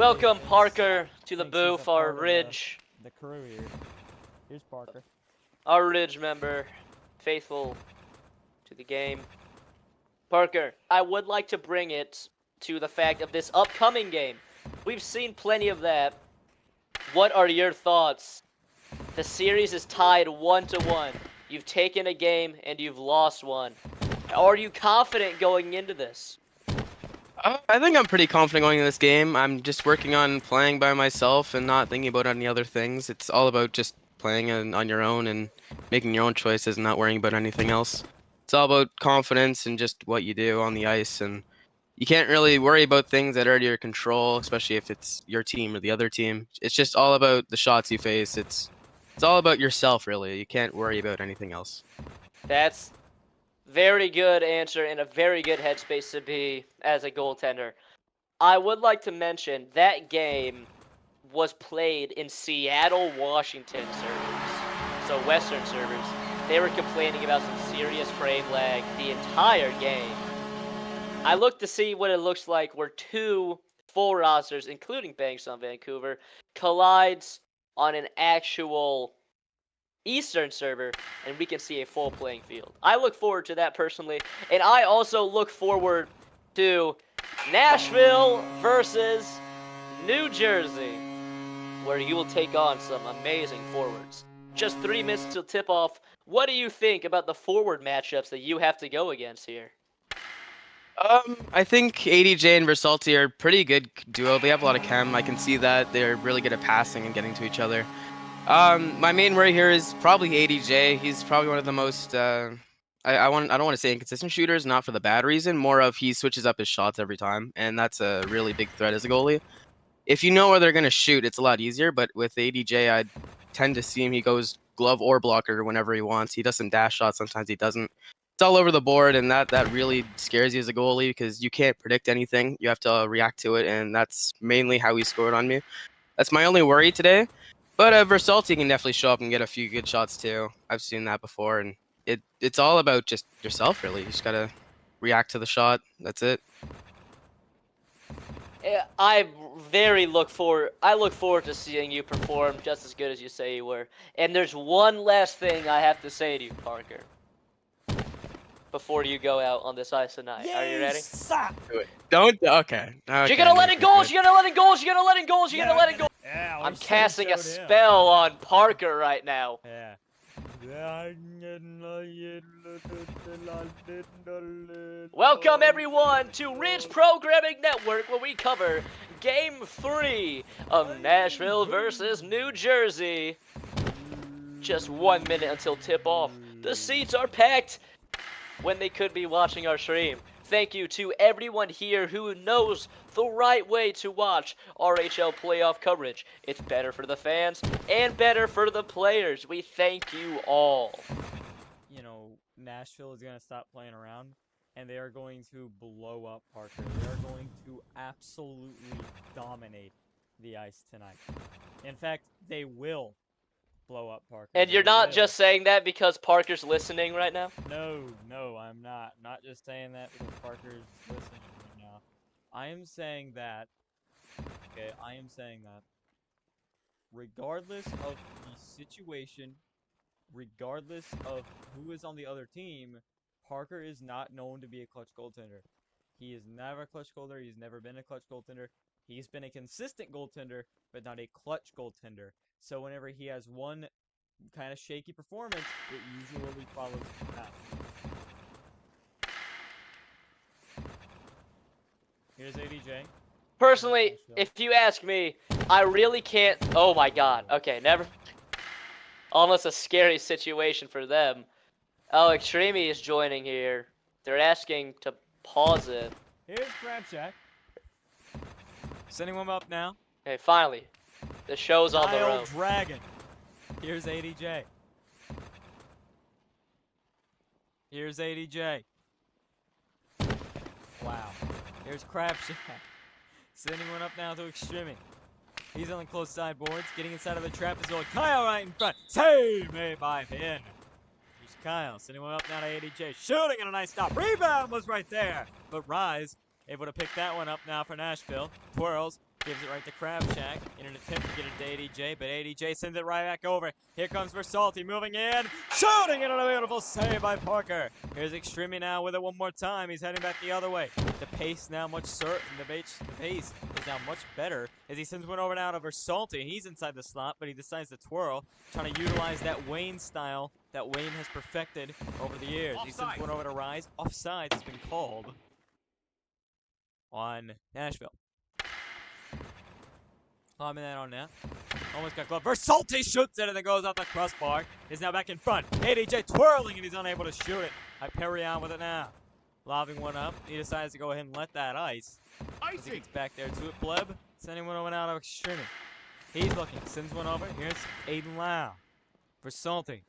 Welcome, Parker, to the booth, our Ridge. The crew here. Here's Parker. Our Ridge member, faithful to the game. Parker, I would like to bring it to the fact of this upcoming game. We've seen plenty of that. What are your thoughts? The series is tied 1-1. You've taken a game and you've lost one. Are you confident going into this? I think I'm pretty confident going in this game. I'm just working on playing by myself and not thinking about any other things. It's all about just playing on your own and making your own choices and not worrying about anything else. It's all about confidence and just what you do on the ice, and you can't really worry about things that are out of your control, especially if it's your team or the other team. It's just all about the shots you face. It's all about yourself, really. You can't worry about anything else. That's very good answer and a very good headspace to be as a goaltender. I would like to mention that game was played in Seattle, Washington servers. So Western servers. They were complaining about some serious frame lag the entire game. I looked to see what it looks like where two full rosters, including Banks on Vancouver, collides on an actual Eastern server, and we can see a full playing field. I look forward to that personally, and I also look forward to Nashville versus New Jersey, where you will take on some amazing forwards. Just 3 minutes till tip-off. What do you think about the forward matchups that you have to go against here? I think ADJ and Versalti are a pretty good duo. They have a lot of chem. I can see that. They're really good at passing and getting to each other. My main worry here is probably ADJ. He's probably one of the most I don't want to say inconsistent shooters, not for the bad reason, more of he switches up his shots every time, and that's a really big threat as a goalie. If you know where they're gonna shoot, it's a lot easier, but with ADJ, I tend to see him, he goes glove or blocker whenever he wants. He does some dash shots, sometimes he doesn't. It's all over the board, and that really scares you as a goalie because you can't predict anything. You have to react to it, and that's mainly how he scored on me. That's my only worry today. But Versalti can definitely show up and get a few good shots too. I've seen that before, and it's all about just yourself, really. You just gotta react to the shot. That's it. I look forward to seeing you perform just as good as you say you were. And there's one last thing I have to say to you, Parker, before you go out on this ice tonight. Are you ready? Don't. Okay. You're gonna let it go. You're gonna let it go. You're gonna let it go. You're gonna let it go. Yeah, I'm casting a spell on Parker right now. Yeah. Welcome everyone to Ridge Programming Network, where we cover Game 3 of Nashville versus New Jersey. Just 1 minute until tip-off. The seats are packed when they could be watching our stream. Thank you to everyone here who knows the right way to watch RHL playoff coverage. It's better for the fans and better for the players. We thank you all. You know, Nashville is going to stop playing around, and they are going to blow up Parker. They are going to absolutely dominate the ice tonight. In fact, they will blow up Parker. And you're not just saying that because Parker's listening right now? No, I'm not. Not just saying that because Parker's listening right now. I am saying that, regardless of the situation, regardless of who is on the other team, Parker is not known to be a clutch goaltender. He is never a clutch goaltender. He's never been a clutch goaltender. He's been a consistent goaltender, but not a clutch goaltender. So whenever he has one kind of shaky performance, it usually follows that. Here's ADJ. Personally, if you ask me, I really can't. Oh my god. Okay, never. Almost a scary situation for them. Oh, Extreme is joining here. They're asking to pause it. Here's Crabshack. Sending him up now. Okay, finally. The show's on the road. Dragon. Here's ADJ. Here's ADJ. Wow. Here's Crabshack. Sending one up now to Extreme. He's on the close side boards. Getting inside of the trap is going Kyle right in front. Save made by Finn. Here's Kyle. Sending one up now to ADJ. Shooting and a nice stop. Rebound was right there. But Rise able to pick that one up now for Nashville. Twirls. Gives it right to Crabshack in an attempt to get it to ADJ, but ADJ sends it right back over. Here comes Versalti moving in, shooting it, and a beautiful save by Parker. Here's Extreme now with it one more time. He's heading back the other way. The pace now much certain. The pace is now much better as he sends one over now to Versalti. He's inside the slot, but he decides to twirl, trying to utilize that Wayne style that Wayne has perfected over the years. Offside. He sends one over to Rise. Offside has been called on Nashville. Climbing that on now. Almost got glove. Versalti shoots it and then goes off the crossbar. Is now back in front. ADJ twirling and he's unable to shoot it. Hyperion with it now. Lobbing one up. He decides to go ahead and let that ice. As he gets back there to it, Pleb. Sending one over now to Extreme. He's looking. Sends one over. Here's Aiden Lau. Versalti.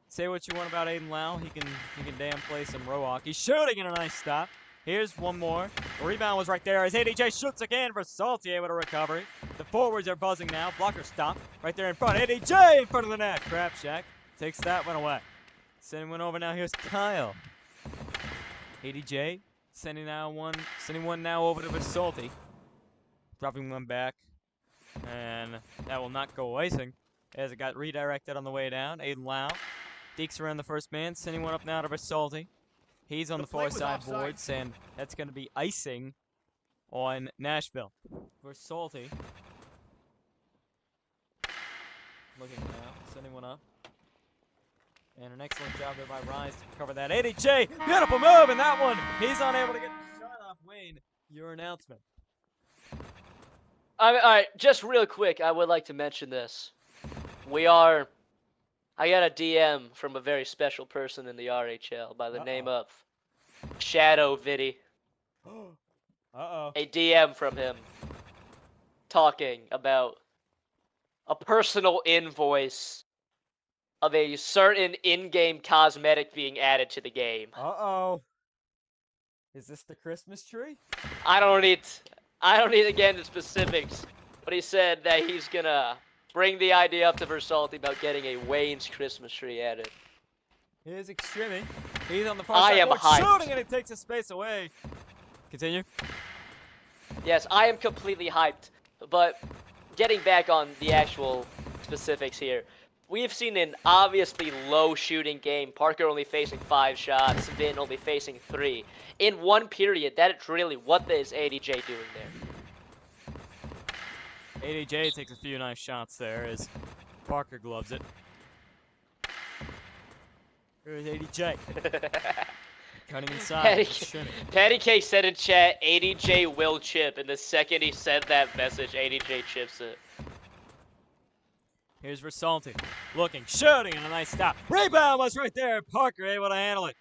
Say what you want about Aiden Lau. He can damn play some Rohawk. He's shooting in a nice stop. Here's one more. The rebound was right there as ADJ shoots again. Versalti able to recover. The forwards are buzzing now. Blocker stop right there in front. ADJ in front of the net. Crabshack takes that one away. Sending one over now. Here's Kyle. ADJ sending one now over to Versalti. Dropping one back. And that will not go icing as it got redirected on the way down. Aiden Lau deeks around the first man. Sending one up now to Versalti. He's on the far side boards, and that's going to be icing on Nashville. Versalti. Looking now, sending one up. And an excellent job there by Rise to cover that. ADJ, beautiful move, and that one, he's unable to get the shot off. Wayne, your announcement. All right, just real quick, I would like to mention this. I got a DM from a very special person in the RHL by the name of Shadow Viddy. A DM from him talking about a personal invoice of a certain in-game cosmetic being added to the game. Is this the Christmas tree? I don't need to get into specifics, but he said that he's gonna bring the idea up to Versalti about getting a Wayne's Christmas tree added. Here's Extreme. He's on the far side. I am hyped. Shooting and he takes his space away. Continue. Yes, I am completely hyped. But getting back on the actual specifics here, we've seen an obviously low shooting game. Parker only facing 5 shots, Vin only facing 3. In one period, that's really what is ADJ doing there. ADJ takes a few nice shots there as Parker gloves it. Here's ADJ. Cutting inside. Patty K said in chat, ADJ will chip. And the second he sent that message, ADJ chips it. Here's Versalti. Looking, shooting, and a nice stop. Rebound was right there. Parker able to handle it.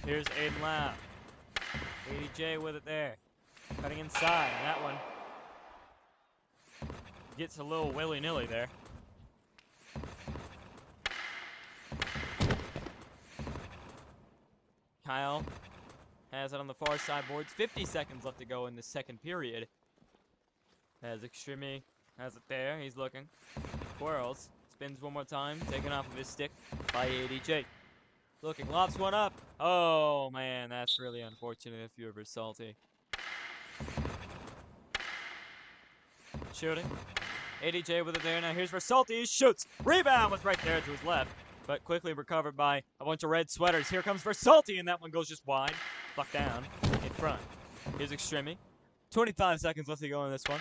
Here's Aiden Lau. ADJ with it there. Cutting inside. And that one gets a little willy-nilly there. Kyle has it on the far side boards. 50 seconds left to go in the second period. As Extreme has it there. He's looking. Twirls. Spins one more time. Taken off of his stick by ADJ. Looking. Lobs one up. Oh, man. That's really unfortunate if you're Versalti. Shooting. ADJ with it there. Now here's Versalti. He shoots. Rebound was right there to his left, but quickly recovered by a bunch of red sweaters. Here comes Versalti, and that one goes just wide. Buck down in front. Here's Extreme. 25 seconds left to go in this one.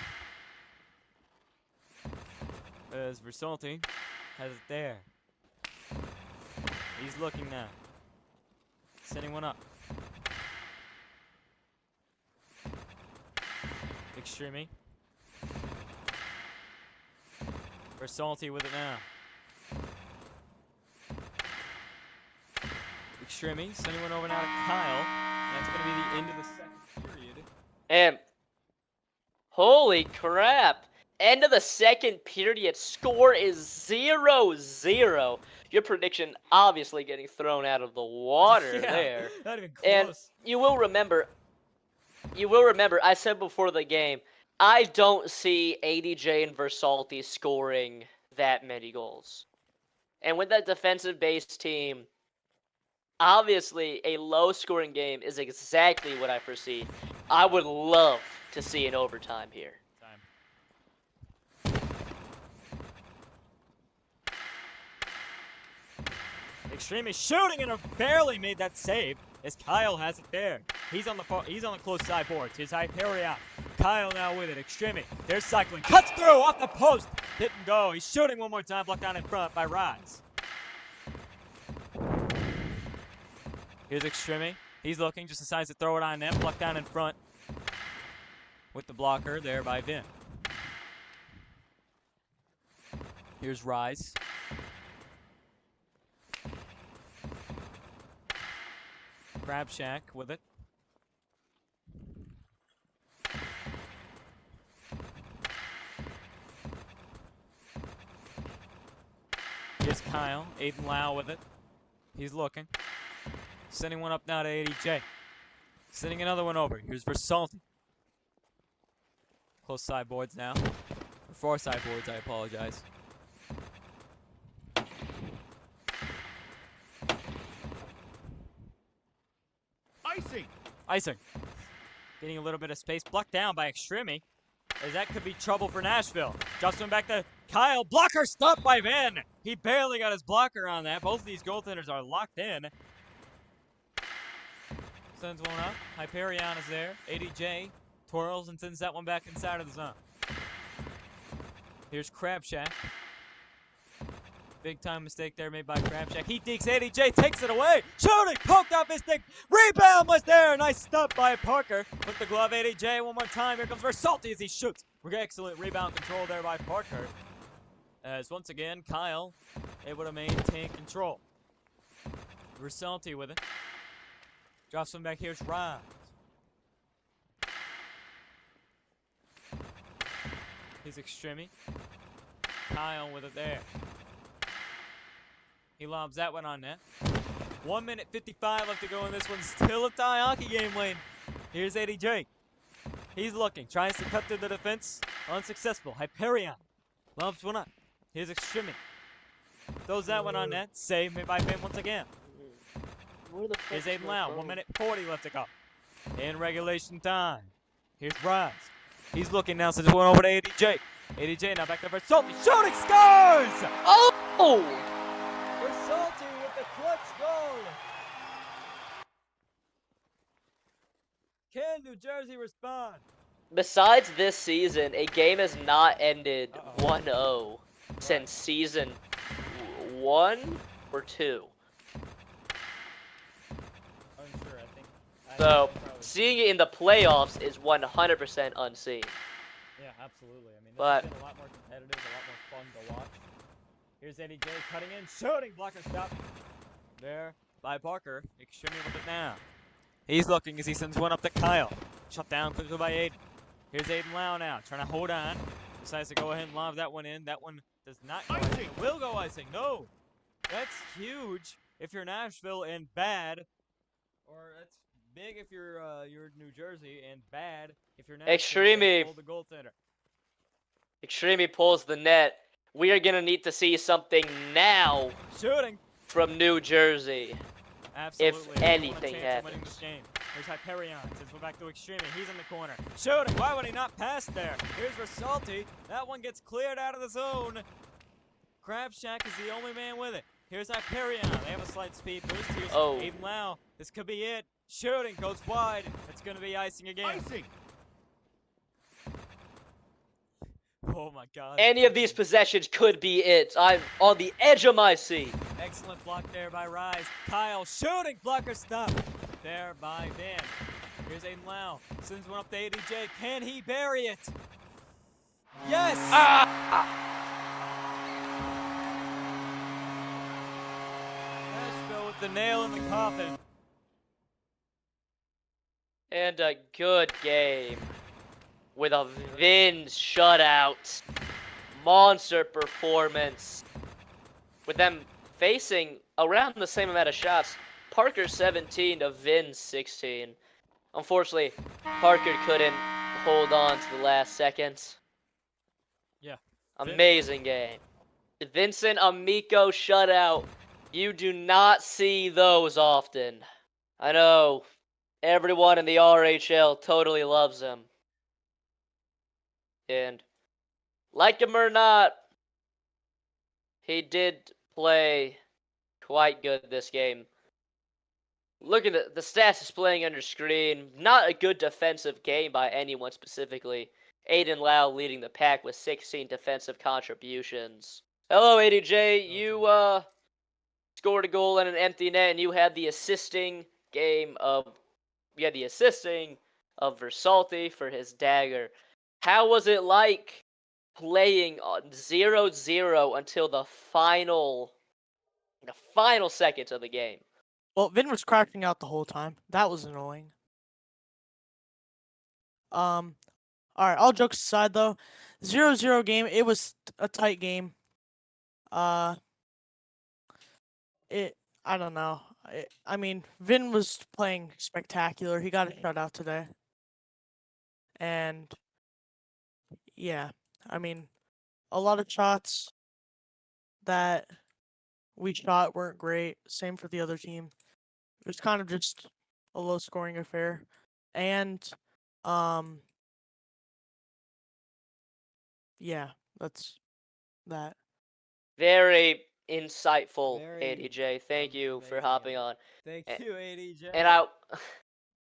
As Versalti has it there. He's looking now. Sending one up. Extreme. Versalti with it now. Extreme, sending one over now to Kyle. And that's going to be the end of the second period. And holy crap. End of the second period. Score is 0-0. Your prediction obviously getting thrown out of the water there. Not even close. And you will remember, I said before the game, I don't see ADJ and Versalti scoring that many goals. And with that defensive-based team, obviously a low-scoring game is exactly what I foresee. I would love to see in overtime here. Extreme shooting and barely made that save as Kyle has it there. He's on the close side boards. Here's Hyperion. Kyle now with it. Extreme. There's cycling. Cuts through off the post. Didn't go. He's shooting one more time. Blocked down in front by Rise. Here's Extreme. He's looking. Just decides to throw it on net. Blocked down in front with the blocker there by Vin. Here's Rise. Crab Shack with it. Here's Kyle. Aiden Lau with it. He's looking. Sending one up now to ADJ. Sending another one over. Here's Versalti. Close sideboards now. Or far sideboards, I apologize. Icing. Getting a little bit of space. Blocked down by Extreme. As that could be trouble for Nashville. Drops one back to Kyle. Blocker stopped by Vin. He barely got his blocker on that. Both of these goaltenders are locked in. Sends one up. Hyperion is there. ADJ twirls and sends that one back inside of the zone. Here's Crab Shack. Big time mistake there made by Crab Shack. He dekes ADJ, takes it away. Shooting, poked off his stick. Rebound was there. Nice stop by Parker. With the glove, ADJ one more time. Here comes Versalti as he shoots. Excellent rebound control there by Parker. As once again, Kyle able to maintain control. Versalti with it. Drops one back. Here's Ron. He's Extreme. Kyle with it there. He lobs that one on net. 1 minute 55 left to go in this one. Still a tie hockey game, Lane. Here's ADJ. He's looking. Tries to cut through the defense. Unsuccessful. Hyperion. Lobs one up. Here's Extreme. Throws that one on net. Save made by Vin once again. Here's Aiden Lau. 1 minute 40 left to go. In regulation time. Here's Rise. He's looking now. Sends one over to ADJ. ADJ now back to Versalti. Shooting, scores! Oh! Versalti with the clutch goal. Can New Jersey respond? Besides this season, a game has not ended 1-0 since season 1 or 2. Unsure, I think. So, seeing it in the playoffs is 100% unseen. Yeah, absolutely. I mean, this But- has been a lot more competitive, a lot more fun to watch. Here's ADJ cutting in, shooting, blocker stop. There by Parker. Extreme with it now. He's looking as he sends one up to Kyle. Shut down quickly by Aiden. Here's Aiden Lau now, trying to hold on. Decides to go ahead and lob that one in. That one does not go icing. It will go icing. No. That's huge if you're Nashville and bad. Or that's big if you're New Jersey and bad if you're Nashville. Extreme. Hold the goaltender. Extreme pulls the net. We are going to need to see something now Shooting. from New Jersey. Absolutely. If anything happens. This game. Here's Hyperion. Sends one back to Extreme. He's in the corner. Shooting. Why would he not pass there? Here's Versalti. That one gets cleared out of the zone. Crab Shack is the only man with it. Here's Hyperion. They have a slight speed boost. Here's Aiden Lau. This could be it. Shooting goes wide. It's going to be icing again. Icing. Oh my God. Any of these possessions could be it. I'm on the edge of my seat. Excellent block there by Rise. Kyle shooting. Blocker stop. There by Van. Here's Aiden Lau. Sends one up to ADJ. Can he bury it? Yes! Nashville with the nail in the coffin. And a good game. With a Vin shutout. Monster performance. With them facing around the same amount of shots. Parker 17 to Vin 16. Unfortunately, Parker couldn't hold on to the last seconds. Yeah. Amazing game. The Vincent Amico shutout. You do not see those often. I know everyone in the RHL totally loves him. And like him or not, he did play quite good this game. Looking at the stats displaying on your screen, not a good defensive game by anyone specifically. Aiden Lau leading the pack with 16 defensive contributions. Hello, ADJ. You scored a goal in an empty net, and you had the assisting of Versalti for his dagger. How was it like playing on 0-0 until the final seconds of the game? Well, Vin was crashing out the whole time. That was annoying. All right. All jokes aside, though, 0-0 game. It was a tight game. I don't know. I mean, Vin was playing spectacular. He got a shutout today. And yeah, I mean, a lot of shots that we shot weren't great. Same for the other team. It was kind of just a low scoring affair. And yeah, that's that. Very insightful, Very ADJ. Thank you for amazing hopping answer. on. Thank A- you, ADJ.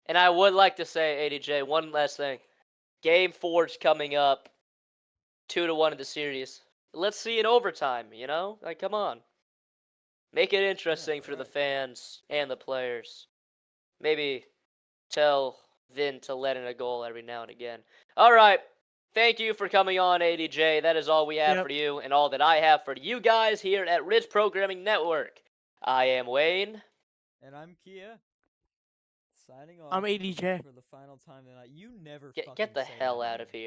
And I would like to say, ADJ, one last thing. Game 4's coming up. 2-1 in the series. Let's see in overtime, you know? Like, come on. Make it interesting for the right. fans and the players. Maybe tell Vin to let in a goal every now and again. All right. Thank you for coming on, ADJ. That is all we have Yep. for you and all that I have for you guys here at Ridge Programming Network. I am Wayne. And I'm Kia. Signing off I'm ADJ. for the final time tonight. You never Get fucking the say hell that out again. of here.